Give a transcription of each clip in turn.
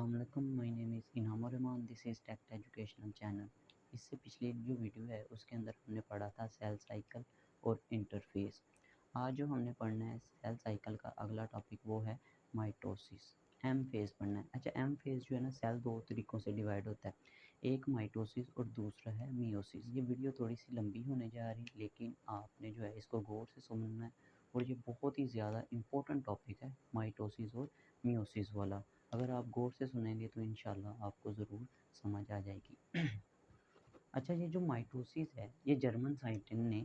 अस्सलामुअलैकुम, my name is Inamur Rahman, this is tech educational channel. इससे पिछले जो वीडियो है उसके अंदर हमने पढ़ा था सेल साइकिल और इंटरफेस। आज जो हमने पढ़ना है सेल साइकिल का अगला टॉपिक वो है माइटोसिस। एम फेज़ पढ़ना है। अच्छा, एम फेज़ जो है ना, सेल दो तरीक़ों से डिवाइड होता है, एक माइटोसिस और दूसरा है मियोसिस। ये वीडियो थोड़ी सी लंबी होने जा रही, लेकिन आपने जो है इसको गौर से सुनना है और ये बहुत ही ज़्यादा इम्पोर्टेंट टॉपिक है माइटोसिस और मियोसिस वाला। अगर आप गौर से सुनेंगे तो इंशाल्लाह आपको ज़रूर समझ आ जाएगी। अच्छा, ये जो माइटोसिस है ये जर्मन साइंटिस्ट ने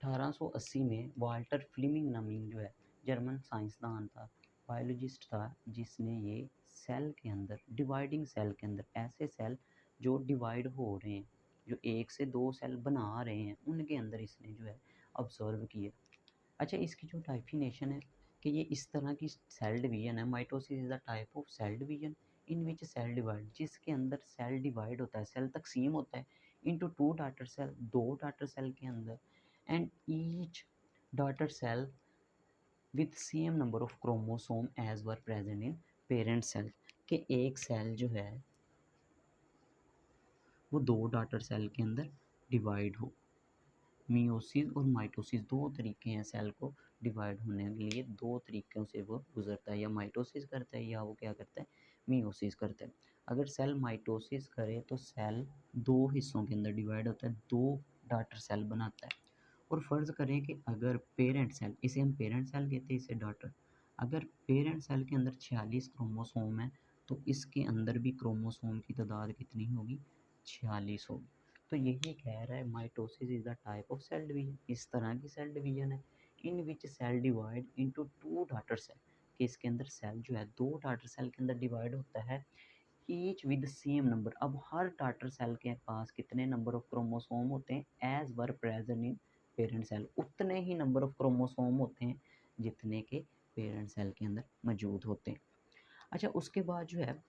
1880 में वाल्टर फ्लीमिंग नामिंग जो है जर्मन साइंसदान था, बायोलॉजिस्ट था, जिसने ये सेल के अंदर, डिवाइडिंग सेल के अंदर, ऐसे सेल जो डिवाइड हो रहे हैं, जो एक से दो सेल बना रहे हैं, उनके अंदर इसने जो है ऑब्जर्व किया। अच्छा, इसकी जो टाइफिनेशन है कि ये इस तरह की सेल डिवीजन है। Mitosis is the type of cell division in which cell divide, जिसके अंदर सेल डिवाइड होता है, सेल तकसीम होता है इनटू टू डॉटर सेल, दो डॉटर सेल के अंदर, and each daughter cell with same number of chromosome as were present in parent cell, के एक सेल जो है वो दो डॉटर सेल के अंदर डिवाइड हो। मियोसिस और माइटोसिस दो तरीके हैं सेल को डिवाइड होने के लिए, दो तरीक़ों से वो गुजरता है, या माइटोसिस करता है या वो क्या करता है, मियोसिस करता है। अगर सेल माइटोसिस करे तो सेल दो हिस्सों के अंदर डिवाइड होता है, दो डॉटर सेल बनाता है। और फ़र्ज़ करें कि अगर पेरेंट सेल, इसे हम पेरेंट सेल कहते हैं, इसे डॉटर, अगर पेरेंट सेल के अंदर 46 क्रोमोसोम है तो इसके अंदर भी क्रोमोसोम की तादाद कितनी होगी, 46 होगी। तो यही कह रहा है mitosis is the type of cell division, इस तरह की सेल डिवीजन है in which cell divide into two daughter cell, कि इसके अंदर सेल जो है दो डॉटर सेल के अंदर डिवाइड होता है, ईच विद सेम नंबर। अब हर डॉटर सेल के पास कितने नंबर ऑफ क्रोमोसोम होते हैं, as were present in parent cell, उतने ही नंबर ऑफ क्रोमोसोम होते हैं जितने के पेरेंट सेल के अंदर मौजूद होते हैं। अच्छा, उसके बाद जो है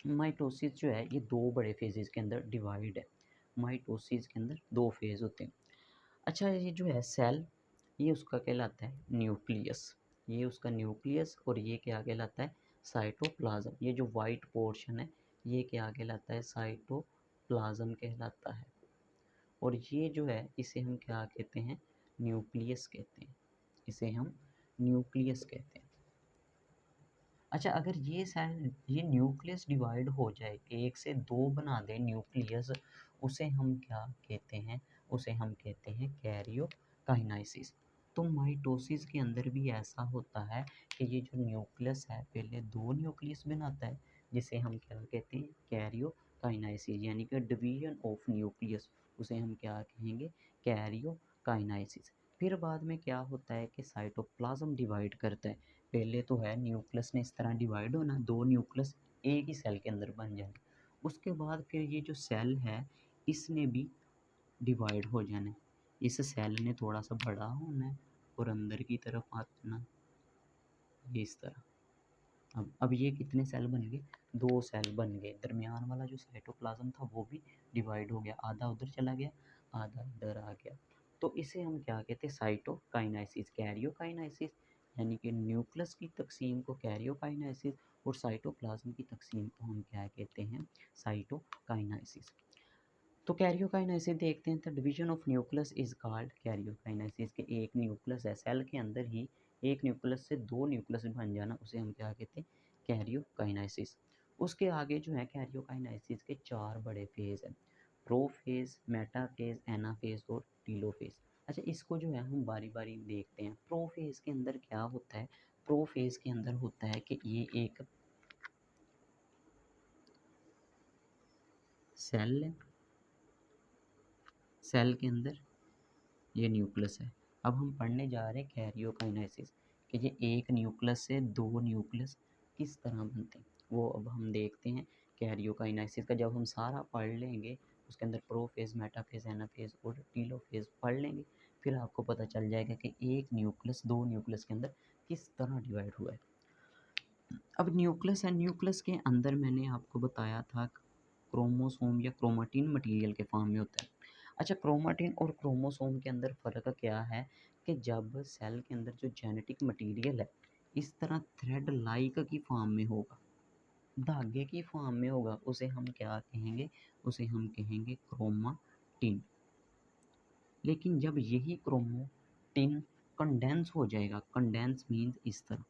माइटोसिस जो है ये दो बड़े फेजेस के अंदर डिवाइड है। माइटोसिस के अंदर दो फेज़ होते हैं। अच्छा, ये जो है सेल, ये उसका कहलाता है न्यूक्लियस, ये उसका न्यूक्लियस, और ये क्या कहलाता है, साइटोप्लाज्म। ये जो वाइट पोर्शन है ये क्या कहलाता है, साइटोप्लाज्म कहलाता है। और ये जो है इसे हम क्या कहते हैं, न्यूक्लियस कहते हैं, इसे हम न्यूक्लियस कहते हैं। अच्छा, अगर ये सेल, ये न्यूक्लियस डिवाइड हो जाए, एक से दो बना दे न्यूक्लियस, उसे हम क्या कहते हैं, उसे हम कहते हैं कैरियोकाइनेसिस। तो माइटोसिस के अंदर भी ऐसा होता है कि ये जो न्यूक्लियस है पहले दो न्यूक्लियस बनाता है, जिसे हम क्या कहते हैं, कैरियोकाइनेसिस, यानी कि डिवीजन ऑफ न्यूक्लियस, उसे हम क्या कहेंगे, कैरियोकाइनेसिस। फिर बाद में क्या होता है कि साइटोप्लाज्म डिवाइड करता है। पहले तो है न्यूक्लियस ने इस तरह डिवाइड होना, दो न्यूक्लियस एक ही सेल के अंदर बन जाए, उसके बाद फिर ये जो सेल है इसने भी डिवाइड हो जाना है। इस सेल ने थोड़ा सा बड़ा होना है और अंदर की तरफ आना, ये इस तरह। अब ये कितने सेल बन गए, दो सेल बन गए। दरमियान वाला जो साइटोप्लाज्म था वो भी डिवाइड हो गया, आधा उधर चला गया, आधा इधर आ गया। तो इसे हम क्या कहते हैं, साइटोकाइनेसिस, कैरियोकाइनेसिस, यानी कि न्यूक्लियस की तकसीम को कैरियोकाइनेसिस और साइटोप्लाज्म की तकसीम को हम क्या कहते हैं, साइटोकाइनेसिस। तो कैरियोकाइनेसिस देखते हैं, तो division of nucleus is called karyokinesis, के एक न्यूक्लियस है, सेल के अंदर ही एक न्यूक्लियस से दो न्यूक्लियस बन जाना, उसे हम क्या कहते हैं, कैरियोकाइनेसिस। उसके आगे जो है कैरियोकाइनेसिस के चार बड़े फेज़ हैं, प्रोफेज़, मेटाफेज़, एनाफेज़ और टीलोफेज़। अच्छा, इसको जो है हम बारी बारी देखते हैं। प्रोफेज़ के अंदर क्या होता है, प्रोफेज़ के अंदर होता है कि ये एक सेल है, सेल के अंदर ये न्यूक्लियस है। अब हम पढ़ने जा रहे हैं कैरियोकाइनेसिस, कि ये एक न्यूक्लियस से दो न्यूक्लियस किस तरह बनते हैं, वो अब हम देखते हैं। कैरियोकाइनेसिस का जब हम सारा पढ़ लेंगे, उसके अंदर प्रोफेज़, मेटाफेज़, एनाफेज़ और टीलोफेज़ पढ़ लेंगे, फिर आपको पता चल जाएगा कि एक न्यूक्लियस दो न्यूक्लियस के अंदर किस तरह डिवाइड हुआ है। अब न्यूक्लियस है, न्यूक्लियस के अंदर मैंने आपको बताया था क्रोमोसोम या क्रोमेटिन मटेरियल के फॉर्म में होता है। अच्छा, क्रोमेटिन और क्रोमोसोम के अंदर फ़र्क क्या है, कि जब सेल के अंदर जो जेनेटिक मटेरियल है इस तरह थ्रेड लाइक की फॉर्म में होगा, धागे की फॉर्म में होगा उसे हम क्या कहेंगे, उसे हम कहेंगे क्रोमाटिन। लेकिन जब यही क्रोमाटिन कंडेंस हो जाएगा, कंडेंस मीन्स इस तरह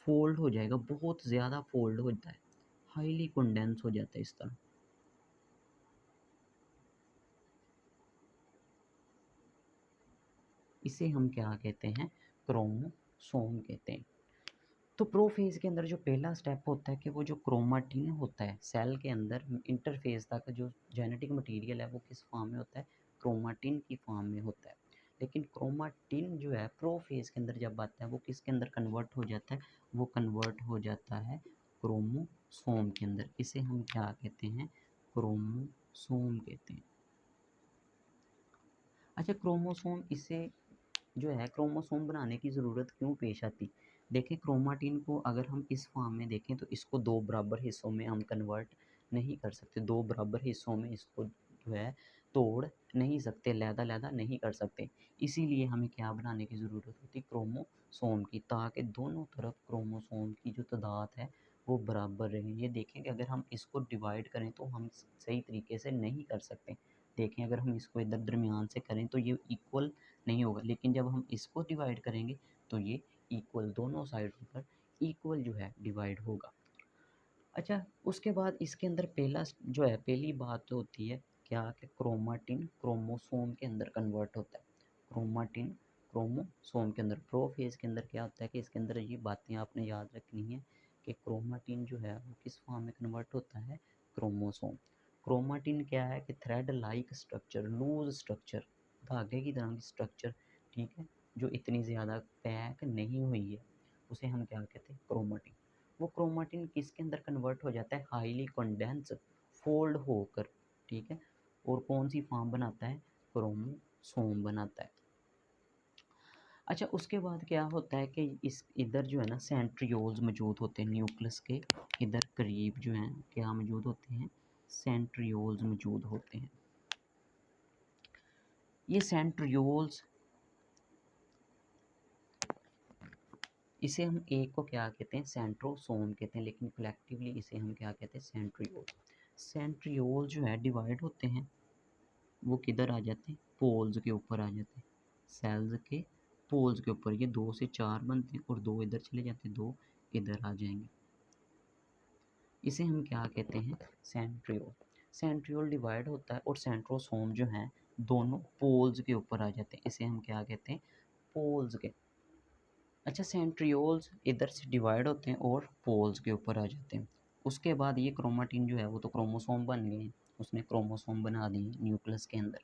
फोल्ड हो जाएगा, बहुत ज़्यादा फोल्ड होता है, हाईली कंडेंस हो जाता है इस तरह, इसे हम क्या कहते हैं, क्रोमोसोम कहते हैं। तो प्रोफेज के अंदर जो पहला स्टेप होता है कि वो जो क्रोमाटिन होता है सेल के अंदर इंटरफेज तक जो जेनेटिक मटेरियल है वो किस फॉर्म में होता है, क्रोमाटिन की फॉर्म में होता है। लेकिन क्रोमाटिन जो है प्रोफेज के अंदर जब आता है वो किसके अंदर कन्वर्ट हो जाता है, वो कन्वर्ट हो जाता है क्रोमोसोम के अंदर। इसे हम क्या कहते हैं, क्रोमोसोम कहते हैं। अच्छा, क्रोमोसोम इसे जो है क्रोमोसोम बनाने की ज़रूरत क्यों पेश आती? देखें, क्रोमाटिन को अगर हम इस फॉर्म में देखें तो इसको दो बराबर हिस्सों में हम कन्वर्ट नहीं कर सकते, दो बराबर हिस्सों में इसको जो है तोड़ नहीं सकते, लहदा नहीं कर सकते। इसीलिए हमें क्या बनाने की ज़रूरत होती, क्रोमोसोम की, ताकि दोनों तरफ क्रोमोसोम की जो तादाद है वो बराबर रहे। ये देखें कि अगर हम इसको डिवाइड करें तो हम सही तरीके से नहीं कर सकते। देखें, अगर हम इसको इधर दरमियान से करें तो ये इक्वल नहीं होगा, लेकिन जब हम इसको डिवाइड करेंगे तो ये इक्वल, दोनों साइडों पर इक्वल जो है डिवाइड होगा। अच्छा, उसके बाद इसके अंदर पहला जो है, पहली बात तो होती है क्या, कि क्रोमाटिन क्रोमोसोम के अंदर कन्वर्ट होता है। क्रोमाटिन क्रोमोसोम के अंदर, प्रोफेज के अंदर क्या होता है कि इसके अंदर ये बातें आपने याद रखनी है कि क्रोमाटिन जो है वो किस फॉर्म में कन्वर्ट होता है, क्रोमोसोम। क्रोमाटिन क्या है कि thread like structure, loose structure, धागे की तरह की स्ट्रक्चर, ठीक है, जो इतनी ज़्यादा पैक नहीं हुई है, उसे हम क्या कहते हैं, क्रोमाटिन। वो क्रोमाटिन किसके अंदर कन्वर्ट हो जाता है, हाईली कंडेंस, फोल्ड होकर, ठीक है, और कौन सी फॉर्म बनाता है, क्रोमोसोम बनाता है। अच्छा, उसके बाद क्या होता है कि इस इधर जो है ना सेंट्रियोल्स मौजूद होते हैं, न्यूक्लियस के इधर करीब जो हैं क्या मौजूद होते हैं, सेंट्रियोल्स मौजूद होते हैं। ये सेंट्रियोल्स, इसे हम एक को क्या कहते हैं, सेंट्रोसोम कहते हैं, लेकिन कलेक्टिवली इसे हम क्या कहते हैं, सेंट्रियोल। सेंट्रियोल जो है डिवाइड होते हैं, वो किधर आ जाते हैं, पोल्स के ऊपर आ जाते हैं, सेल्स के पोल्स के ऊपर। ये 2 से 4 बनते हैं और 2 इधर चले जाते हैं, 2 इधर आ जाएंगे। इसे हम क्या कहते हैं, सेंट्रियोल। सेंट्रियोल डिवाइड होता है और सेंट्रोसोम जो हैं दोनों पोल्स के ऊपर आ जाते हैं, इसे हम क्या कहते हैं, पोल्स के। अच्छा, सेंट्रियोल्स इधर से डिवाइड होते हैं और पोल्स के ऊपर आ जाते हैं। उसके बाद ये क्रोमाटिन जो है वो तो क्रोमोसोम बन गए हैं, उसने क्रोमोसोम बना दिए न्यूक्लियस के अंदर।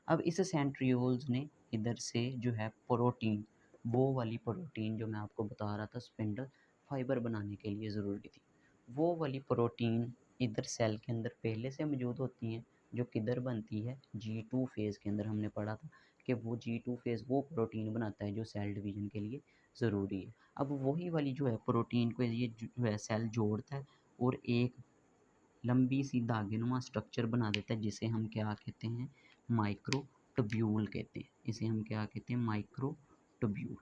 अब इस सेंट्रियोल्स ने इधर से जो है प्रोटीन, वो वाली प्रोटीन जो मैं आपको बता रहा था स्पिंडल फाइबर बनाने के लिए ज़रूरी थी, वो वाली प्रोटीन इधर सेल के अंदर पहले से मौजूद होती हैं, जो किधर बनती है, G2 फेज़ के अंदर। हमने पढ़ा था कि वो G2 फेज़ वो प्रोटीन बनाता है जो सेल डिवीजन के लिए ज़रूरी है। अब वही वाली जो है प्रोटीन को ये जो है सेल जोड़ता है और एक लंबी सी धागेनुमा स्ट्रक्चर बना देता है, जिसे हम क्या कहते हैं, माइक्रोट्यूब्यूल कहते हैं। इसे हम क्या कहते हैं, माइक्रोट्यूब्यूल।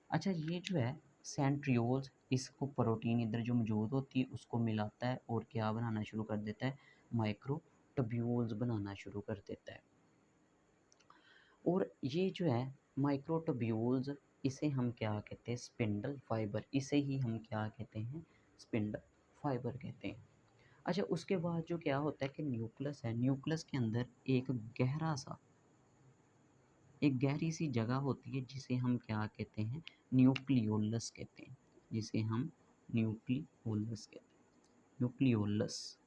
अच्छा, ये जो है सेंट्रियोल्स इसको प्रोटीन इधर जो मौजूद होती है उसको मिलाता है और क्या बनाना शुरू कर देता है, माइक्रोट्यूब्यूल्स बनाना शुरू कर देता है। और ये जो है माइक्रोट्यूब्यूल्स, इसे हम क्या कहते हैं, स्पिंडल फाइबर, इसे ही हम क्या कहते हैं, स्पिंडल फाइबर कहते हैं। अच्छा, उसके बाद जो क्या होता है कि न्यूक्लियस है, न्यूक्लियस के अंदर एक गहरी सी जगह होती है जिसे हम क्या कहते हैं, न्यूक्लियोलस कहते हैं, जिसे हम न्यूक्लियोलस कहते हैं, न्यूक्लियोलस।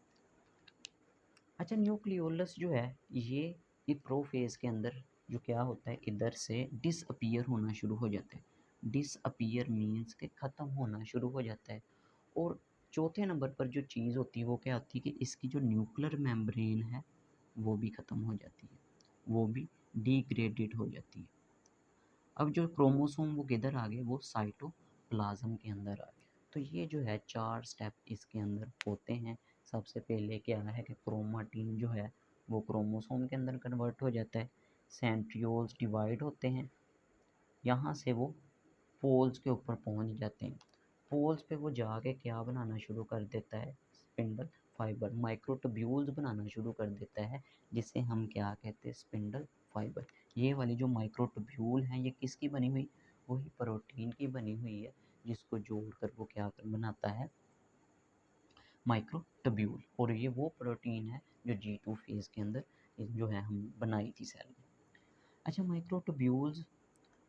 अच्छा, न्यूक्लियोलस जो है ये प्रोफेज के अंदर जो क्या होता है, इधर से डिसअपीयर होना शुरू हो जाता है। डिसअपीयर मीन्स के ख़त्म होना शुरू हो जाता है। और चौथे नंबर पर जो चीज़ होती है वो क्या होती है कि इसकी जो न्यूक्लियर मेम्ब्रेन है वो भी ख़त्म हो जाती है, वो भी डिग्रेडेड हो जाती है। अब जो क्रोमोसोम वो किधर आ गए, वो साइटोप्लाज्म के अंदर आ गए। तो ये जो है 4 स्टेप इसके अंदर होते हैं। सबसे पहले क्या है कि क्रोमाटिन जो है वो क्रोमोसोम के अंदर कन्वर्ट हो जाता है, सेंट्रियोल्स डिवाइड होते हैं, यहाँ से वो पोल्स के ऊपर पहुंच जाते हैं। पोल्स पे वो जाके क्या बनाना शुरू कर देता है, स्पिंडल फाइबर, माइक्रोट्यूब्यूल्स बनाना शुरू कर देता है, जिसे हम क्या कहते हैं, स्पिंडल फाइबर। ये वाली जो माइक्रोट्यूब्यूल हैं ये किसकी बनी हुई, वही प्रोटीन की बनी हुई है, जिसको जोड़कर वो क्या कर बनाता है, माइक्रोट्यूब्यूल। और ये वो प्रोटीन है जो G2 फेज़ के अंदर जो है हम बनाई थी सेल में। अच्छा, माइक्रोट्यूब्यूल्स,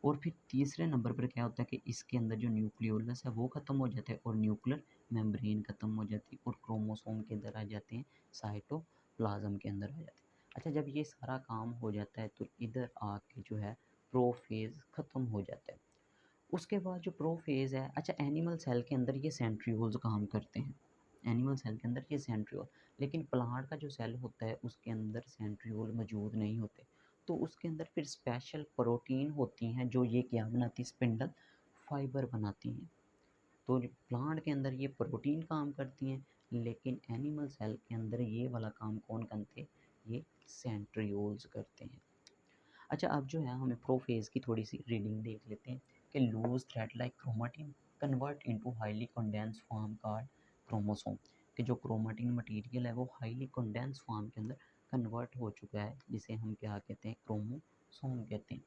और फिर तीसरे नंबर पर क्या होता है कि इसके अंदर जो न्यूक्लियोलस है वो ख़त्म हो जाता है और न्यूक्लियर मेम्ब्रेन ख़त्म हो जाती है और क्रोमोसोम के अंदर आ जाते हैं, साइटोप्लाज्म के अंदर आ जाते हैं। अच्छा, जब ये सारा काम हो जाता है तो इधर आके जो है प्रोफेज़ ख़त्म हो जाता है। उसके बाद जो प्रोफेज़ है, अच्छा एनिमल सेल के अंदर ये सेंट्रियोल्स काम करते हैं, एनिमल सेल के अंदर ये सेंट्रियोल, लेकिन प्लांट का जो सेल होता है उसके अंदर सेंट्रियोल मौजूद नहीं होते। तो उसके अंदर फिर स्पेशल प्रोटीन होती हैं जो ये क्या बनाती, स्पिंडल फाइबर बनाती हैं। तो जो प्लांट के अंदर ये प्रोटीन काम करती हैं, लेकिन एनिमल सेल के अंदर ये वाला काम कौन करते हैं, ये सेंट्रियोल्स करते हैं। अच्छा, अब जो है हमें प्रोफेज की थोड़ी सी रीडिंग देख लेते हैं कि loose thread like chromatin convert into highly condense form called chromosome, कि जो क्रोमाटिन मटेरियल है वो हाईली कंडेंस फॉर्म के अंदर कन्वर्ट हो चुका है, जिसे हम क्या कहते हैं, क्रोमोसोम कहते हैं।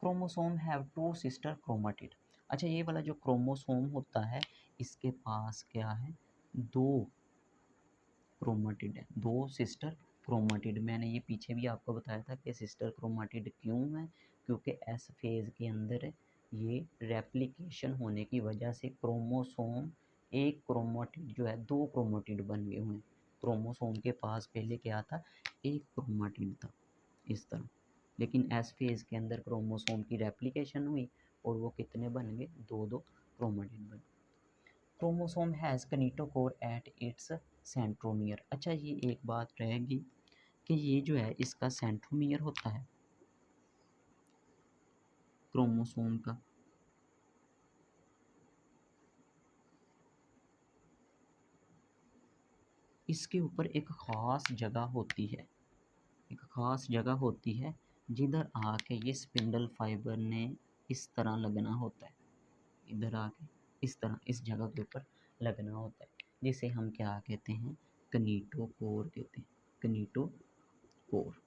Chromosome have two sister chromatid. अच्छा, ये वाला जो क्रोमोसोम होता है इसके पास क्या है, दो क्रोमाटिड है, दो सिस्टर क्रोमाटिड। मैंने ये पीछे भी आपको बताया था कि सिस्टर क्रोमाटिड क्यों है, क्योंकि एस फेज़ के अंदर ये रेप्लिकेशन होने की वजह से क्रोमोसोम, एक क्रोमाटिड जो है दो क्रोमाटिड बन गए हुए हैं। क्रोमोसोम के पास पहले क्या था, एक क्रोमाटिड था इस तरह, लेकिन एस फेज़ के अंदर क्रोमोसोम की रेप्लिकेशन हुई और वो कितने बन गए, दो दो क्रोमाटिड बन। Chromosome has kinetochore at its centromere. अच्छा, ये एक बात रहेगी कि ये जो है इसका सेंट्रोमियर होता है क्रोमोसोम का, इसके ऊपर एक ख़ास जगह होती है, एक ख़ास जगह होती है जिधर आके ये स्पिंडल फाइबर ने इस तरह लगना होता है, इधर आके इस तरह इस जगह के ऊपर लगना होता है, जिसे हम क्या कहते हैं, किनेटोकोर कहते हैं, kinetochore.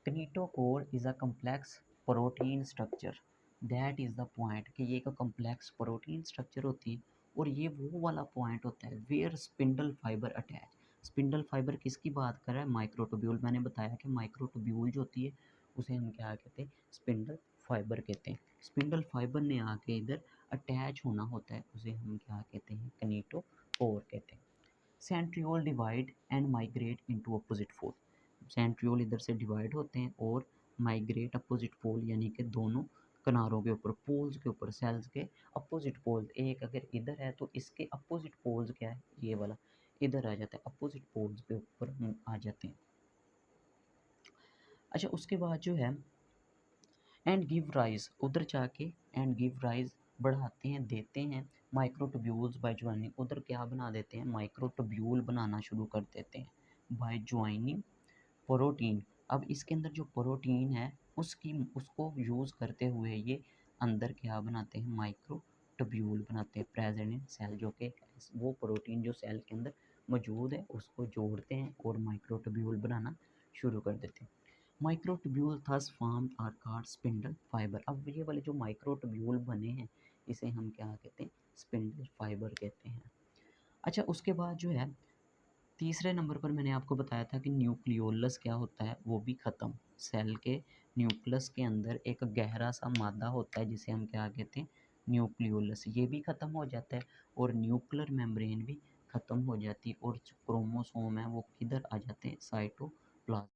Kinetochore is a complex protein structure, that is the point, कि ये एक कम्प्लेक्स प्रोटीन स्ट्रक्चर होती है और ये वो वाला पॉइंट होता है where spindle fibre attach. Spindle fibre किसकी बात कर रहा है, माइक्रोट्यूब्यूल। मैंने बताया कि माइक्रोट्यूब्यूल जो होती है उसे हम क्या कहते हैं, स्पिंडल फाइबर कहते हैं। स्पिंडल फाइबर ने आके इधर अटैच होना होता है, उसे हम क्या कहते हैं, किनेटोकोर कहते हैं। Centriole divide and migrate into opposite pole. Centriole इधर से डिवाइड होते हैं और माइग्रेट अपोजिट पोल, यानी कि दोनों किनारों के ऊपर, पोल्स के ऊपर, सेल्स के अपोजिट पोल्स, एक अगर इधर है तो इसके अपोजिट पोल्स क्या है, ये वाला इधर आ जाता है, अपोजिट पोल्स के ऊपर हम आ जाते हैं। अच्छा, उसके बाद जो है एंड गिव राइज, उधर जाके एंड गिव राइज बढ़ाते हैं, देते हैं माइक्रोट्यूब्यूल्स बाय ज्वाइनिंग, उधर क्या बना देते हैं, माइक्रोट्यूब्यूल बनाना शुरू कर देते हैं बाय ज्वाइनिंग प्रोटीन। अब इसके अंदर जो प्रोटीन है उसको यूज़ करते हुए ये अंदर क्या बनाते हैं, माइक्रोट्यूब्यूल बनाते हैं प्रेजेंट इन सेल, जो कि वो प्रोटीन जो सेल के अंदर मौजूद है उसको जोड़ते हैं और माइक्रोट्यूब्यूल बनाना शुरू कर देते हैं। Microtubule thus form are called spindle fibre. अब ये वाले जो माइक्रोट्यूब्यूल बने हैं इसे हम क्या कहते हैं, स्पिंडल फाइबर कहते हैं। अच्छा, उसके बाद जो है तीसरे नंबर पर मैंने आपको बताया था कि न्यूक्लियोलस क्या होता है, वो भी ख़त्म। सेल के न्यूक्लियस के अंदर एक गहरा सा मादा होता है जिसे हम क्या कहते हैं, न्यूक्लियोलस, ये भी ख़त्म हो जाता है और न्यूक्लियर मेम्ब्रेन भी ख़त्म हो जाती है और जो क्रोमोसोम है वो किधर आ जाते हैं, साइटोप्लाज्म।